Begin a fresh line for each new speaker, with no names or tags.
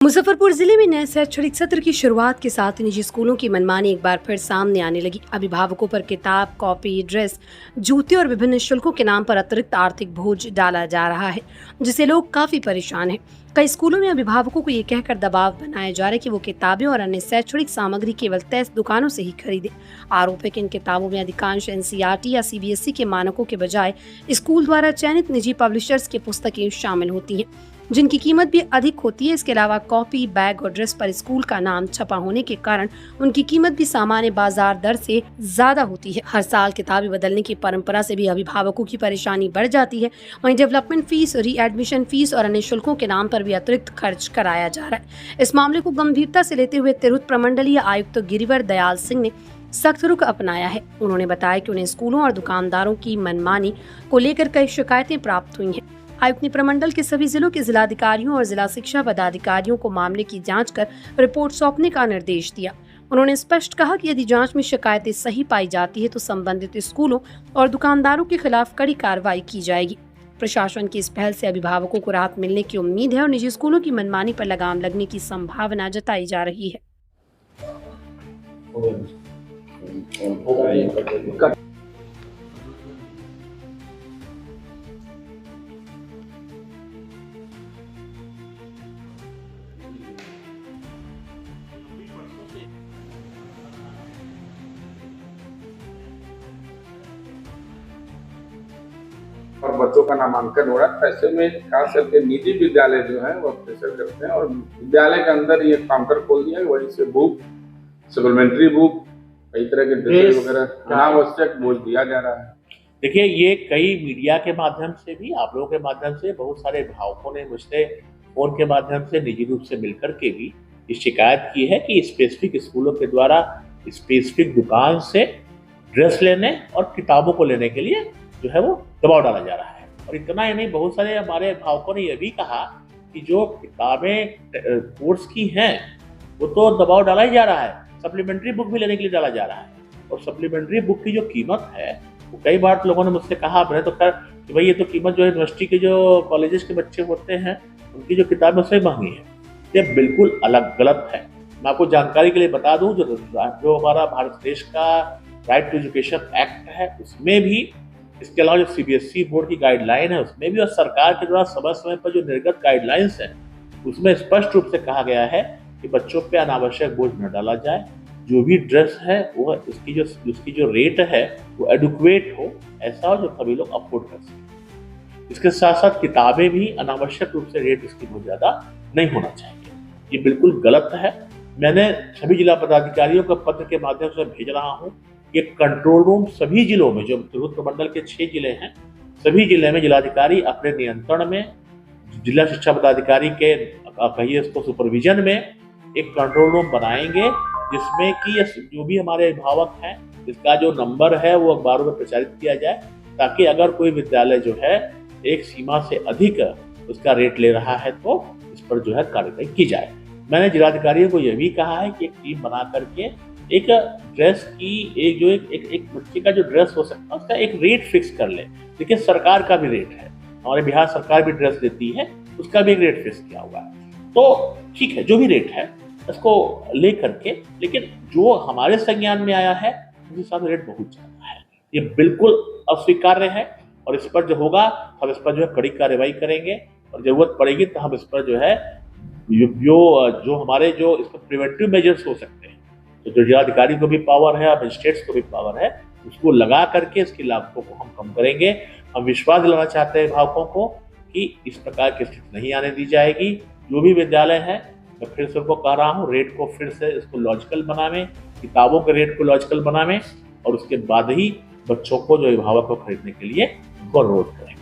मुजफ्फरपुर जिले में नए शैक्षणिक सत्र की शुरुआत के साथ निजी स्कूलों की मनमानी एक बार फिर सामने आने लगी। अभिभावकों पर किताब, कॉपी, ड्रेस, जूते और विभिन्न शुल्कों के नाम पर अतिरिक्त आर्थिक बोझ डाला जा रहा है, जिससे लोग काफी परेशान हैं। कई स्कूलों में अभिभावकों को ये कहकर दबाव बनाया जा रहा है कि वो किताबें और अन्य शैक्षणिक सामग्री केवल तय दुकानों से ही खरीदे। आरोप है कि इन किताबों में अधिकांश एनसीईआरटी या सीबीएसई के मानकों के बजाय स्कूल द्वारा चयनित निजी पब्लिशर्स की पुस्तकें शामिल होती हैं, जिनकी कीमत भी अधिक होती है। इसके अलावा कॉपी, बैग और ड्रेस पर स्कूल का नाम छपा होने के कारण उनकी कीमत भी सामान्य बाजार दर से ज्यादा होती है। हर साल किताबें बदलने की परंपरा से भी अभिभावकों की परेशानी बढ़ जाती है। वहीं डेवलपमेंट फीस, री एडमिशन फीस और अन्य शुल्कों के नाम पर भी अतिरिक्त खर्च कराया जा रहा है। इस मामले को गंभीरता से लेते हुए तिरहुत प्रमंडलीय आयुक्त गिरिवर दयाल सिंह ने सख्त रुख अपनाया है। उन्होंने बताया कि उन्हें स्कूलों और दुकानदारों की मनमानी को लेकर कई शिकायतें प्राप्त हुई हैं। आयुक्त ने प्रमंडल के सभी जिलों के जिलाधिकारियों और जिला शिक्षा पदाधिकारियों को मामले की जांच कर रिपोर्ट सौंपने का निर्देश दिया। उन्होंने स्पष्ट कहा कि यदि जांच में शिकायतें सही पाई जाती है तो संबंधित स्कूलों और दुकानदारों के खिलाफ कड़ी कार्रवाई की जाएगी। प्रशासन की इस पहल से अभिभावकों को राहत मिलने की उम्मीद है और निजी स्कूलों की मनमानी पर लगाम लगने की संभावना जताई जा रही है।
और बच्चों का नामांकन हो रहा है। ऐसे में खास करके निजी विद्यालय जो है वो प्रेशर करते हैं और विद्यालय के अंदर ये काउंटर खोल दिया है, वहीं से बुक, सप्लीमेंट्री बुक, कई तरह के ड्रेस वगैरह अनावश्यक बोझ दिया जा रहा है।
देखिए, ये कई मीडिया के माध्यम से भी, आप लोगों के माध्यम से, बहुत सारे अभिभावकों ने मुझसे फोन के माध्यम से निजी रूप से मिलकर के भी ये शिकायत की है कि स्पेसिफिक स्कूलों के द्वारा स्पेसिफिक दुकान से ड्रेस लेने और किताबों को लेने के लिए जो है वो दबाव डाला जा रहा है। और इतना ही नहीं, बहुत सारे हमारे अभिभावकों ने यह भी कहा कि जो किताबें कोर्स की हैं वो तो दबाव डाला ही जा रहा है, सप्लीमेंट्री बुक भी लेने के लिए डाला जा रहा है। और सप्लीमेंट्री बुक की जो कीमत है वो कई बार लोगों ने मुझसे कहा, मैंने तो कर कि भाई ये तो कीमत जो यूनिवर्सिटी के जो कॉलेजेस के बच्चे होते हैं उनकी जो किताबें उससे महंगी है। ये बिल्कुल अलग गलत है। मैं आपको जानकारी के लिए बता दूं, जो हमारा भारत देश का राइट टू एजुकेशन एक्ट है उसमें भी, इसके अलावा जो सीबीएसई बोर्ड की गाइडलाइन है उसमें भी, और सरकार के द्वारा समय समय पर जो निर्गत गाइडलाइंस है उसमें स्पष्ट रूप से कहा गया है कि बच्चों पे अनावश्यक बोझ न डाला जाए। जो भी ड्रेस है वो उसकी जो रेट है वो एडुक्वेट हो, ऐसा हो जो सभी लोग अफोर्ड कर सकें। इसके साथ साथ किताबें भी अनावश्यक रूप से रेट इसकी बहुत ज़्यादा नहीं होना चाहिए। ये बिल्कुल गलत है। मैंने सभी जिला पदाधिकारियों को पत्र के माध्यम से भेज रहा हूँ। ये कंट्रोल रूम सभी जिलों में, जो तिरहुत प्रमंडल के 6 जिले हैं, सभी जिले में जिलाधिकारी अपने नियंत्रण में, जिला शिक्षा पदाधिकारी के कहिए इसको सुपरविजन में एक कंट्रोल रूम बनाएंगे, जिसमें कि जो भी हमारे अभिभावक हैं इसका जो नंबर है वो अखबारों में प्रचारित किया जाए, ताकि अगर कोई विद्यालय जो है एक सीमा से अधिक उसका रेट ले रहा है तो इस पर जो है कार्रवाई की जाए। मैंने जिलाधिकारियों को यह भी कहा है कि एक टीम बना करके एक ड्रेस की एक बच्चे का जो ड्रेस हो सकता है उसका एक रेट फिक्स कर ले। देखिए, सरकार का भी रेट है, हमारे बिहार सरकार भी ड्रेस देती है, उसका भी एक रेट फिक्स किया हुआ है। तो ठीक है, जो भी रेट है इसको ले करके, लेकिन जो हमारे संज्ञान में आया है उसके साथ रेट बहुत ज़्यादा है। ये बिल्कुल अस्वीकार्य है और इस पर जो होगा हम इस पर जो है कड़ी कार्रवाई करेंगे और जरूरत पड़ेगी तो हम इस पर जो है जो हमारे जो इस पर प्रिवेंटिव मेजर्स हो सकते हैं, तो जो जिलाधिकारी को भी पावर है और मजिस्ट्रेट्स को भी पावर है, उसको लगा करके इसकी लागतों को हम कम करेंगे। हम विश्वास दिलाना चाहते हैं अभिभावकों को कि इस प्रकार की स्थिति नहीं आने दी जाएगी। जो भी विद्यालय है, मैं फिर से उनको कह रहा हूँ, रेट को फिर से इसको लॉजिकल बनावें, किताबों के रेट को लॉजिकल बनावें और उसके बाद ही बच्चों को, जो अभिभावक को खरीदने के लिए उनको अनुरोध करें।